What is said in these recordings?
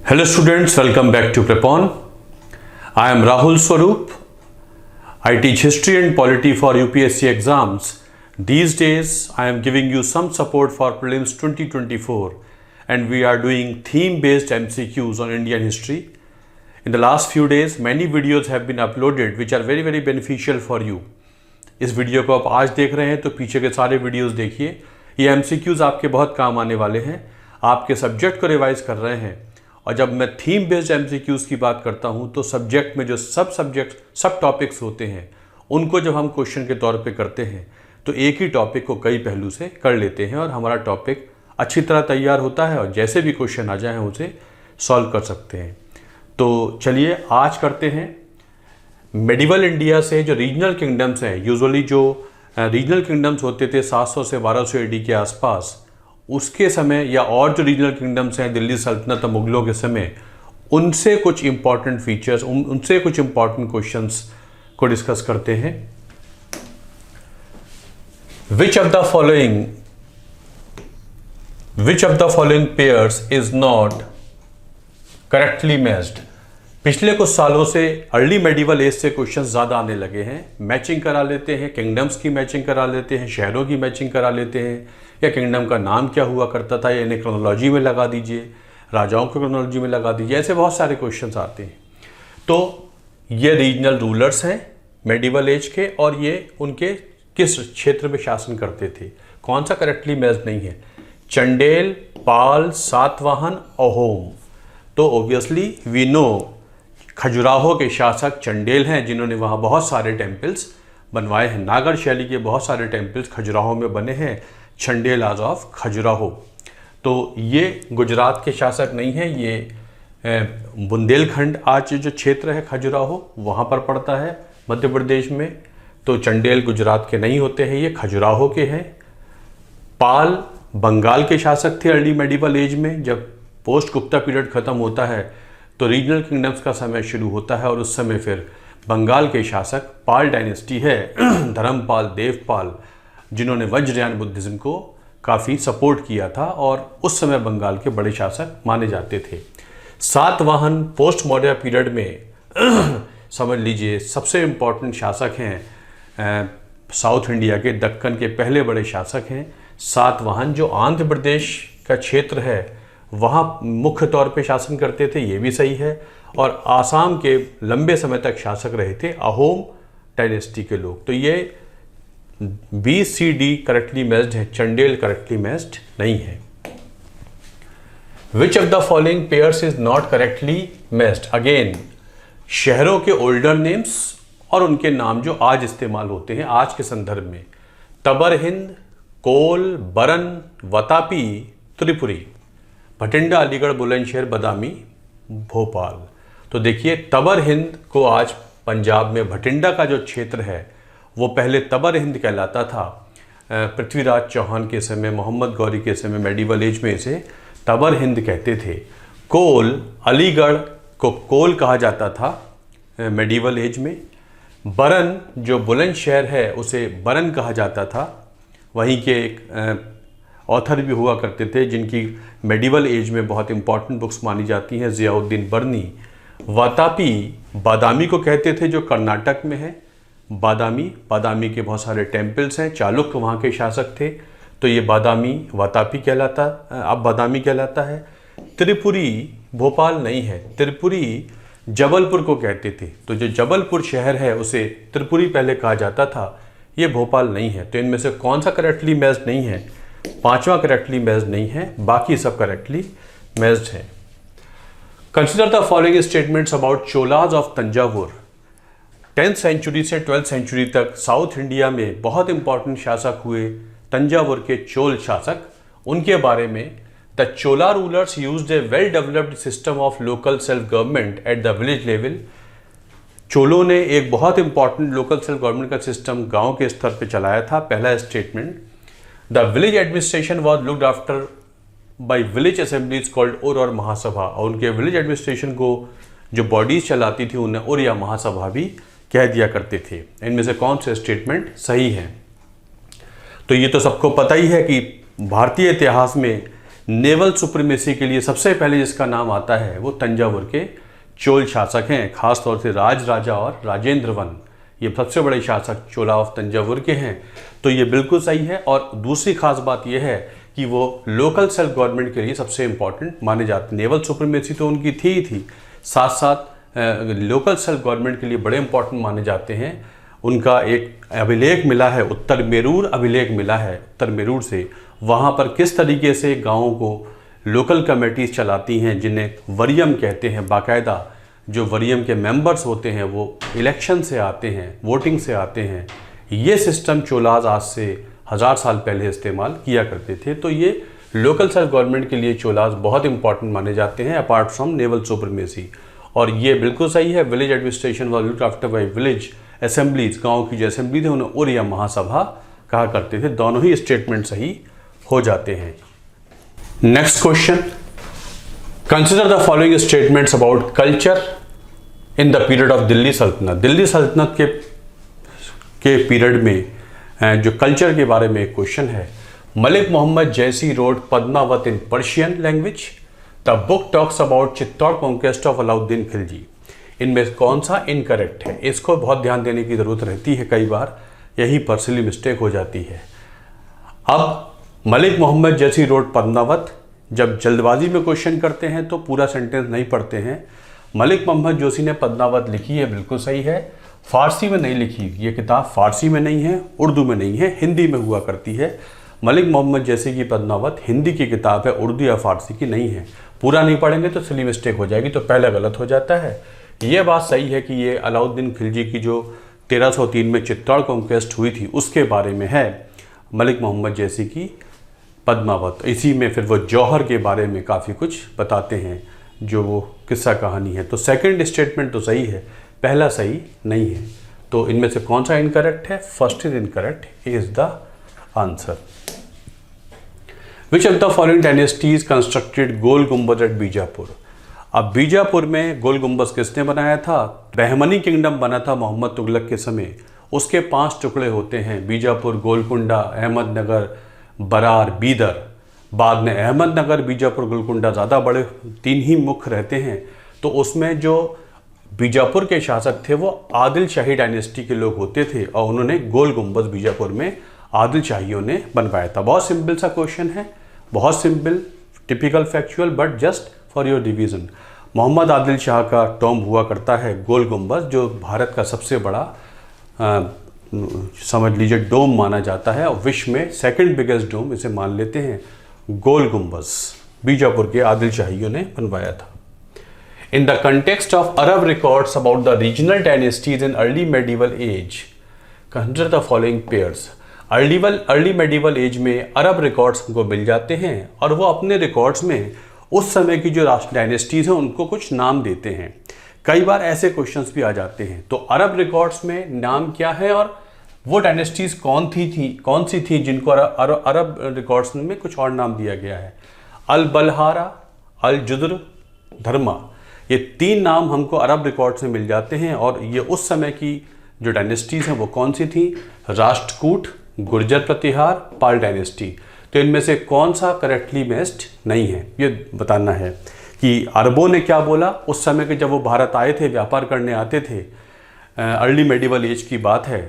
Hello students, welcome back to Prepon. I am Rahul Swaroop. I teach history and polity for UPSC exams. These days I am giving you some support for prelims 2024 and we are doing theme based MCQs on Indian history. In the last few days many videos have been uploaded which are very beneficial for you. इस video को आप आज देख रहे हैं तो पीछे के सारे वीडियोस देखिए. ये MCQs आपके बहुत काम आने वाले हैं. आपके सब्जेक्ट को रिवाइज कर रहे हैं और जब मैं थीम बेस्ड MCQs की बात करता हूं तो सब्जेक्ट में जो सब टॉपिक्स होते हैं उनको जब हम क्वेश्चन के तौर पे करते हैं तो एक ही टॉपिक को कई पहलू से कर लेते हैं और हमारा टॉपिक अच्छी तरह तैयार होता है और जैसे भी क्वेश्चन आ जाए उसे सॉल्व कर सकते हैं. तो चलिए आज करते हैं मेडिवल इंडिया से जो रीजनल किंगडम्स हैं. यूजुअली जो रीजनल किंगडम्स होते थे 700 से 1200 AD के आसपास, उसके समय या और जो रीजनल किंगडम्स हैं दिल्ली सल्तनत और मुगलों के समय, उनसे कुछ इंपॉर्टेंट फीचर्स, उनसे कुछ इंपॉर्टेंट क्वेश्चंस को डिस्कस करते हैं. विच of the following pairs is not correctly matched. पिछले कुछ सालों से अर्ली मेडिवल एज से क्वेश्चंस ज़्यादा आने लगे हैं. मैचिंग करा लेते हैं, किंगडम्स की मैचिंग करा लेते हैं, शहरों की मैचिंग करा लेते हैं, या किंगडम का नाम क्या हुआ करता था, या इन्हें क्रोनोलॉजी में लगा दीजिए, राजाओं को क्रोनोलॉजी में लगा दीजिए. ऐसे बहुत सारे क्वेश्चंस आते हैं. तो ये रीजनल रूलर्स हैं मेडिवल एज के और ये उनके किस क्षेत्र में शासन करते थे. कौन सा करेक्टली मैच्ड नहीं है. चंडेल, पाल, सातवाहन, अहोम. तो ऑब्वियसली वी नो खजुराहो के शासक चंडेल हैं जिन्होंने वहाँ बहुत सारे टेम्पल्स बनवाए हैं. नागर शैली के बहुत सारे टेम्पल्स खजुराहो में बने हैं. चंडेल आज ऑफ खजुराहो. तो ये गुजरात के शासक नहीं हैं, ये बुंदेलखंड आज जो क्षेत्र है खजुराहो वहाँ पर पड़ता है मध्य प्रदेश में. तो चंडेल गुजरात के नहीं होते हैं, ये खजुराहो के हैं. पाल बंगाल के शासक थे अर्ली मेडिवल एज में. जब पोस्ट गुप्ता पीरियड खत्म होता है तो रीजनल किंगडम्स का समय शुरू होता है और उस समय फिर बंगाल के शासक पाल डायनेस्टी है, धर्मपाल, देवपाल, जिन्होंने वज्रयान बुद्धिज्म को काफ़ी सपोर्ट किया था और उस समय बंगाल के बड़े शासक माने जाते थे. सातवाहन पोस्ट मौर्य पीरियड में समझ लीजिए सबसे इम्पोर्टेंट शासक हैं. साउथ इंडिया के दक्कन के पहले बड़े शासक हैं सातवाहन, जो आंध्र प्रदेश का क्षेत्र है वहाँ मुख्य तौर पे शासन करते थे. ये भी सही है. और आसाम के लंबे समय तक शासक रहे थे अहोम डायनेस्टी के लोग. तो ये BCD करेक्टली मैच्ड है, चंडेल करेक्टली मैच्ड नहीं है. विच of the following pairs is not correctly matched. Again शहरों के ओल्डर नेम्स और उनके नाम जो आज इस्तेमाल होते हैं आज के संदर्भ में. तबर हिंद, कोल, बरन, वतापी, त्रिपुरी, भटिंडा, अलीगढ़, बुलंदशहर, बदामी, भोपाल. तो देखिए तबर हिंद को आज पंजाब में भटिंडा का जो क्षेत्र है वो पहले तबर हिंद कहलाता था. पृथ्वीराज चौहान के समय, मोहम्मद गौरी के समय मेडिवल एज में इसे तबर हिंद कहते थे. कोल, अलीगढ़ को कोल कहा जाता था मेडिवल एज में. बरन जो बुलंदशहर है उसे बरन कहा जाता था. वहीं के एक ऑथर भी हुआ करते थे जिनकी मेडिवल एज में बहुत इंपॉर्टेंट बुक्स मानी जाती हैं, ज़ियाउद्दीन बर्नी. वातापी बादामी को कहते थे जो कर्नाटक में है. बादामी के बहुत सारे टेम्पल्स हैं, चालुक्य वहाँ के शासक थे. तो ये वातापी कहलाता, अब बादामी कहलाता है. त्रिपुरी भोपाल नहीं है, त्रिपुरी जबलपुर को कहते थे. तो जो जबलपुर शहर है उसे त्रिपुरी पहले कहा जाता था, ये भोपाल नहीं है. तो इनमें से कौन सा करेक्टली मैच्ड नहीं है. पांचवा करेक्टली मैच्ड नहीं है, बाकी सब करेक्टली मैच्ड है. Consider the following statements about Cholas of Thanjavur. 10th century से 12th सेंचुरी तक साउथ इंडिया में बहुत इंपॉर्टेंट शासक हुए तंजावुर के चोल शासक. उनके बारे में the Chola rulers used a well developed system of local self government at the village level. चोलों ने एक बहुत इंपॉर्टेंट लोकल सेल्फ गवर्नमेंट का सिस्टम गांव के स्तर पर चलाया था. पहला statement, the village administration was looked after by village assemblies called Ur और महासभा. और उनके विलेज एडमिनिस्ट्रेशन को जो बॉडीज चलाती थी उन्हें उर या महासभा भी कह दिया करते थे. इनमें से कौन से स्टेटमेंट सही हैं. तो ये तो सबको पता ही है कि भारतीय इतिहास में नेवल सुप्रीमेसी के लिए सबसे पहले जिसका नाम आता है वो तंजावुर के चोल शासक हैं, खासतौर से राज राजा और राजेंद्र वन, ये सबसे बड़े शासक चोला ऑफ तंजावुर के हैं। तो ये बिल्कुल सही है। और दूसरी खास बात यह है कि वो लोकल सेल्फ गवर्नमेंट के लिए सबसे इंपॉर्टेंट माने जाते हैं। नेवल सुप्रीमेसी तो उनकी थी ही थी, साथ साथ लोकल सेल्फ गवर्नमेंट के लिए बड़े इंपॉर्टेंट माने जाते हैं। उनका एक अभिलेख मिला है, उत्तर मेरूर अभिलेख मिला है उत्तर मेरूर से, वहाँ पर किस तरीके से गाँवों को लोकल कमेटीज़ चलाती हैं जिन्हें वरियम कहते हैं। बाकायदा जो वरियम के मेंबर्स होते हैं वो इलेक्शन से आते हैं, वोटिंग से आते हैं। ये सिस्टम चोलाज आज से 1000 साल पहले इस्तेमाल किया करते थे। तो ये लोकल सेल्फ गवर्नमेंट के लिए चोलाज बहुत इंपॉर्टेंट माने जाते हैं अपार्ट फ्रॉम नेवल सुप्रीमेसी। और ये बिल्कुल सही है। Village administration was looked after bye village assemblies, गाँव की जो असेंबली थी उन्हें उर या महासभा कहा करते थे। दोनों ही स्टेटमेंट सही हो जाते हैं। Next question, consider the following statements about culture in the period of Delhi सल्तनत। दिल्ली सल्तनत के पीरियड में जो कल्चर के बारे में एक क्वेश्चन है। Malik Muhammad Jayasi wrote Padmavat in Persian language. The book talks about Chittor conquest of Alauddin Khilji. इनमें कौन सा इनकरेक्ट है? इसको बहुत ध्यान देने की ज़रूरत रहती है, कई बार यही पर्सनली मिस्टेक हो जाती है। अब मलिक मोहम्मद जैसी रोड पद्मावत, जब जल्दबाजी में क्वेश्चन करते हैं तो पूरा सेंटेंस नहीं पढ़ते हैं। मलिक मोहम्मद जोशी ने पद्मावत लिखी है, बिल्कुल सही है। फ़ारसी में नहीं लिखी, ये किताब फ़ारसी में नहीं है, उर्दू में नहीं है, हिंदी में हुआ करती है। मलिक मोहम्मद जैसी की पद्मावत हिंदी की किताब है, उर्दू या फ़ारसी की नहीं है। पूरा नहीं पढ़ेंगे तो सिली मिस्टेक हो जाएगी, तो पहला गलत हो जाता है। ये बात सही है कि ये अलाउद्दीन खिलजी की जो 1303 में चित्तौड़ कॉन्क्वेस्ट हुई थी उसके बारे में है, मलिक मोहम्मद जैसी की पद्मावत। इसी में फिर वो जौहर के बारे में काफ़ी कुछ बताते हैं, जो वो किस्सा कहानी है। तो सेकंड स्टेटमेंट तो सही है, पहला सही नहीं है। तो इनमें से कौन सा इनकरेक्ट है? First is incorrect, is the answer. Which of the following dynasties constructed Gol Gumbaz at Bijapur. अब बीजापुर में गोल गुम्बद किसने बनाया था? बहमनी किंगडम बना था मोहम्मद तुगलक के समय। उसके 5 टुकड़े होते हैं, बीजापुर, गोलकुंडा, अहमदनगर, बरार, बीदर। बाद में अहमदनगर, बीजापुर, गोलकुंडा ज़्यादा बड़े 3 ही मुख्य रहते हैं। तो उसमें जो बीजापुर के शासक थे वो आदिल शाही डायनेस्टी के लोग होते थे और उन्होंने गोल गुम्बद बीजापुर में आदिल शाहियों ने बनवाया था। बहुत सिंपल सा क्वेश्चन है, बहुत simple, typical factual, but just for your revision. Mohammad Adil Shah का टॉम्ब हुआ करता है गोल गुम्बद, जो भारत का सबसे बड़ा समझ लीजिए डोम माना जाता है और विश्व में सेकंड बिगेस्ट डोम इसे मान लेते हैं। गोल गुम्बद बीजापुर के आदिल शाहियों ने बनवाया था। In the context of Arab records about the regional dynasties in early medieval age, consider the following pairs. Early medieval age में अरब रिकॉर्ड्स हमको मिल जाते हैं और वो अपने रिकॉर्ड्स में उस समय की जो डायनेस्टीज हैं उनको कुछ नाम देते हैं। कई बार ऐसे क्वेश्चंस भी आ जाते हैं। तो अरब रिकॉर्ड्स में नाम क्या है और वो डायनेस्टीज कौन सी थी जिनको अरब रिकॉर्ड्स में कुछ और नाम दिया गया है। अल बलहारा, अल जुद्र, धर्मा, ये 3 नाम हमको अरब रिकॉर्ड्स में मिल जाते हैं। और ये उस समय की जो डायनेस्टीज हैं वो कौन सी थी? राष्ट्रकूट, गुर्जर प्रतिहार, पाल डायनेस्टी। तो इनमें से कौन सा करेक्टली मैच्ड नहीं है ये बताना है कि अरबों ने क्या बोला उस समय के जब वो भारत आए थे, व्यापार करने आते थे। अर्ली मेडिवल एज की बात है,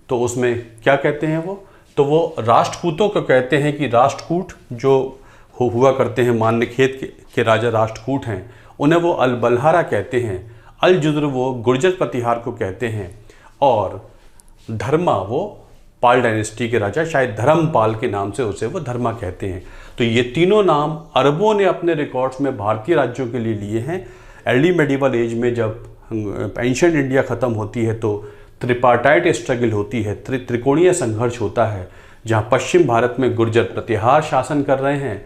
तो उसमें क्या कहते हैं वो? तो वो राष्ट्रकूटों को कहते हैं कि राष्ट्रकूट जो हुआ करते हैं, मान्यखेत के राजा राष्ट्रकूट हैं, उन्हें वो अल बलहारा कहते हैं। अल जुद्र वो गुर्जर प्रतिहार को कहते हैं और धर्मा वो पाल डायनेस्टी के राजा, शायद धर्मपाल के नाम से उसे वो धर्मा कहते हैं। तो ये तीनों नाम अरबों ने अपने रिकॉर्ड्स में भारतीय राज्यों के लिए लिए हैं। अर्ली मेडिवल एज में जब एंशिएंट इंडिया ख़त्म होती है तो त्रिपार्टाइट स्ट्रगल होती है, त्रिकोणीय संघर्ष होता है, जहाँ पश्चिम भारत में गुर्जर प्रतिहार शासन कर रहे हैं,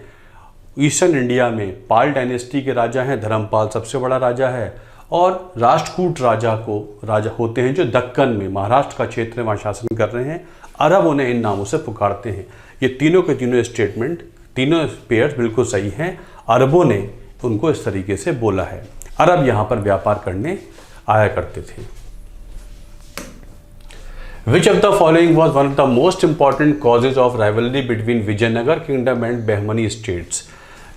ईस्टर्न इंडिया में पाल डायनेस्टी के राजा हैं, धर्मपाल सबसे बड़ा राजा है, और राष्ट्रकूट राजा होते हैं जो दक्कन में, महाराष्ट्र का क्षेत्र में वहाँ शासन कर रहे हैं। अरब उन्हें इन नामों से पुकारते हैं। ये तीनों के तीनों स्टेटमेंट, तीनों पेयर्स बिल्कुल सही हैं। अरबों ने उनको इस तरीके से बोला है। अरब यहाँ पर व्यापार करने आया करते थे। Which of the following was one of the most important causes of rivalry between Vijayanagara kingdom and Bahmani states?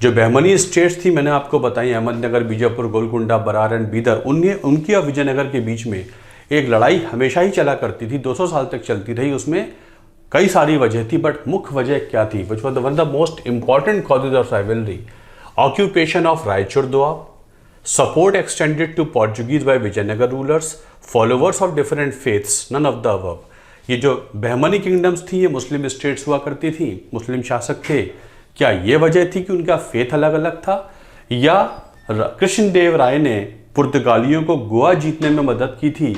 जो बहमनी स्टेट्स थी मैंने आपको बताई, अहमदनगर, बीजापुर, गोलकुंडा, बरार एंड बीदर, उनकी और विजयनगर के बीच में एक लड़ाई हमेशा ही चला करती थी, 200 साल तक चलती रही। उसमें कई सारी वजह थी, बट मुख्य वजह क्या थी, which was one of the most important causes of rivalry? Occupation of Raichur Doab, support extended to Portuguese by Vijayanagara rulers, followers of different faiths, none of the above. ये जो बहमनी किंगडम्स थी ये मुस्लिम स्टेट्स हुआ करती थी, मुस्लिम शासक थे। क्या ये वजह थी कि उनका फेथ अलग अलग था, या कृष्णदेव राय ने पुर्तगालियों को गोवा जीतने में मदद की थी?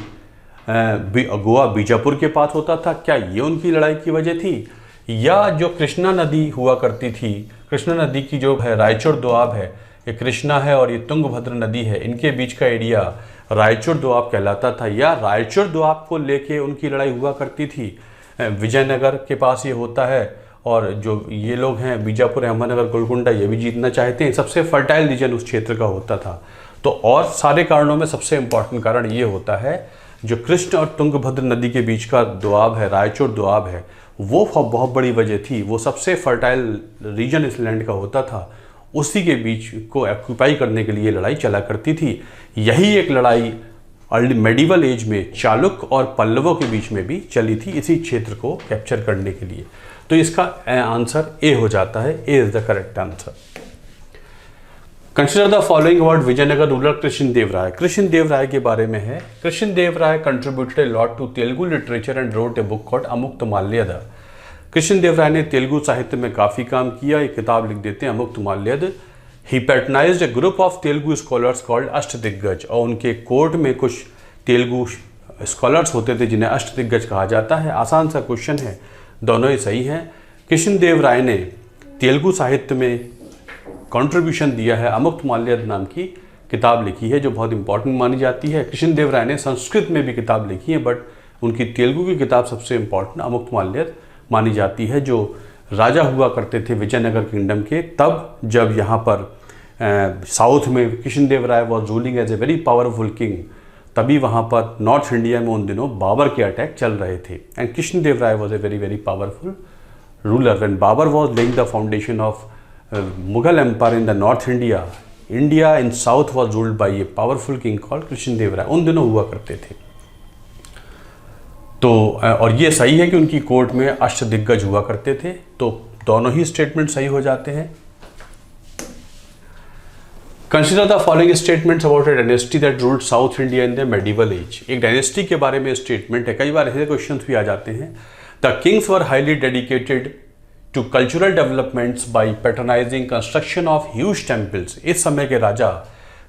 गोवा बीजापुर के पास होता था, क्या ये उनकी लड़ाई की वजह थी? या जो कृष्णा नदी हुआ करती थी, कृष्णा नदी की जो है रायचूर दोआब है, ये कृष्णा है और ये तुंगभद्र नदी है, इनके बीच का एरिया रायचूर दोआब कहलाता था, या रायचूर दोआब को लेके उनकी लड़ाई हुआ करती थी? विजयनगर के पास ये होता है, और जो ये लोग हैं बीजापुर, अहमदनगर, गोलकुंडा, ये भी जीतना चाहते हैं। सबसे फर्टाइल रीजन उस क्षेत्र का होता था। तो और सारे कारणों में सबसे इंपॉर्टेंट कारण ये होता है, जो कृष्ण और तुंगभद्र नदी के बीच का दोआब है, रायचूर दोआब है, वो बहुत बड़ी वजह थी। वो सबसे फर्टाइल रीजन इस लैंड का होता था, उसी के बीच को ऑक्यूपाई करने के लिए लड़ाई चला करती थी। यही एक लड़ाई अर्ली मेडिवल एज में चालुक्य और पल्लवों के बीच में भी चली थी, इसी क्षेत्र को कैप्चर करने के लिए। तो इसका आंसर ए हो जाता है, A is the correct answer. Consider the following about Vijayanagar ruler Krishnadeva Raya. Krishnadeva Raya के बारे में है, Krishnadeva Raya contributed a lot to Telugu literature and wrote a book called Amuktamalyada. Krishnadeva Raya ने तेलुगु साहित्य में काफ़ी काम किया, एक किताब लिख देते हैं Amuktamalyada. He patronised a group of Telugu scholars called Ashtadiggaja, और उनके कोर्ट में कुछ तेलुगु स्कॉलर्स होते थे जिन्हें अष्टदिग्गज कहा जाता है। आसान सा क्वेश्चन है, दोनों ही सही हैं। कृष्णदेव राय ने तेलुगु साहित्य में कंट्रीब्यूशन दिया है, अमुक्तमाल्यद नाम की किताब लिखी है जो बहुत इंपॉर्टेंट मानी जाती है। कृष्णदेव राय ने संस्कृत में भी किताब लिखी है, बट उनकी तेलुगु की किताब सबसे इंपॉर्टेंट अमुक्तमाल्यद मानी जाती है, जो राजा हुआ करते थे विजयनगर किंगडम के, तब जब यहाँ पर साउथ में Krishnadeva Raya was ruling as a very powerful king, तभी वहाँ पर नॉर्थ इंडिया में उन दिनों बाबर के अटैक चल रहे थे। And Krishnadeva Raya was a very very powerful ruler when Babur was laying the foundation of Mughal empire in the north India. India in south was ruled by a powerful king called Krishnadeva Raya, उन दिनों हुआ करते थे। तो और ये सही है कि उनकी कोर्ट में अष्टदिग्गज हुआ करते थे, तो दोनों ही स्टेटमेंट सही हो जाते हैं। Consider the following statements about a dynasty that ruled South India in the medieval age. एक डायनेस्टी के बारे में स्टेटमेंट है, कई बार ऐसे क्वेश्चंस भी आ जाते हैं। The kings were highly dedicated to cultural developments by patronising construction of huge temples. इस समय के राजा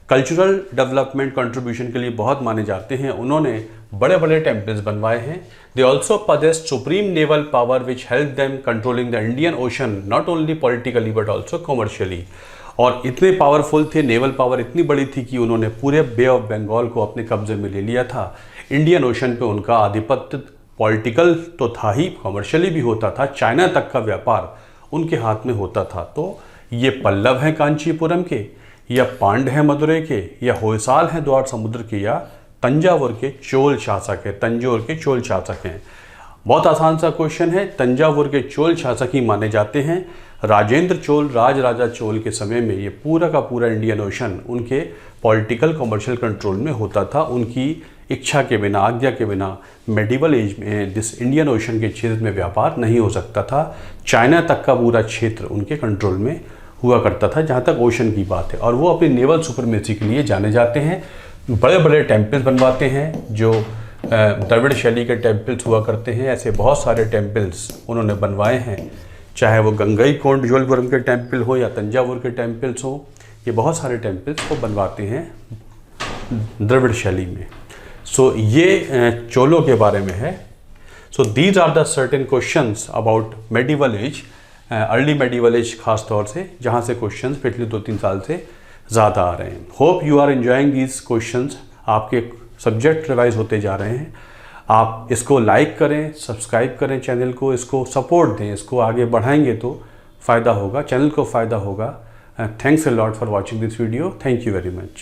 कल्चरल डेवलपमेंट कंट्रीब्यूशन के लिए बहुत माने जाते हैं, उन्होंने बड़े बड़े टेम्पल्स बनवाए हैं। They also possessed supreme naval power which help them controlling the Indian ocean not only politically but also commercially. और इतने पावरफुल थे, नेवल पावर इतनी बड़ी थी कि उन्होंने पूरे बे ऑफ बंगाल को अपने कब्जे में ले लिया था। इंडियन ओशन पे उनका आधिपत्य पॉलिटिकल तो था ही, कॉमर्शियली भी होता था, चाइना तक का व्यापार उनके हाथ में होता था। तो ये पल्लव हैं कांचीपुरम के, या पांड हैं मदुरै के, या होयसाल हैं द्वार समुद्र के, या तंजावुर के चोल शासक है, तंजौर के चोल शासक हैं। बहुत आसान सा क्वेश्चन है, तंजावुर के चोल शासक ही माने जाते हैं। राजेंद्र चोल, राजा चोल के समय में ये पूरा का पूरा इंडियन ओशन उनके पॉलिटिकल कमर्शियल कंट्रोल में होता था। उनकी इच्छा के बिना, आज्ञा के बिना मेडिवल एज में दिस इंडियन ओशन के क्षेत्र में व्यापार नहीं हो सकता था। चाइना तक का पूरा क्षेत्र उनके कंट्रोल में हुआ करता था, जहाँ तक ओशन की बात है। और वो अपनी नेवल सुपरमेसी के लिए जाने जाते हैं। बड़े बड़े टेम्पल्स बनवाते हैं, जो द्रविड़ शैली के टेम्पल्स हुआ करते हैं। ऐसे बहुत सारे टेम्पल्स उन्होंने बनवाए हैं, चाहे वो गंगईकोंड जोलपुरम के टेम्पल हो या तंजावुर के टेम्पल्स हो। ये बहुत सारे टेम्पल्स को बनवाते हैं द्रविड़ शैली में। सो ये चोलों के बारे में है। So these are the certain questions about medieval age, early medieval age खास तौर से, जहाँ से क्वेश्चंस पिछले 2-3 साल से ज़्यादा आ रहे हैं। Hope you are enjoying these questions. आपके सब्जेक्ट रिवाइज होते जा रहे हैं। आप इसको लाइक करें, सब्सक्राइब करें चैनल को, इसको सपोर्ट दें, इसको आगे बढ़ाएंगे तो फ़ायदा होगा, चैनल को फ़ायदा होगा। Thanks a lot for watching this video. Thank you very much.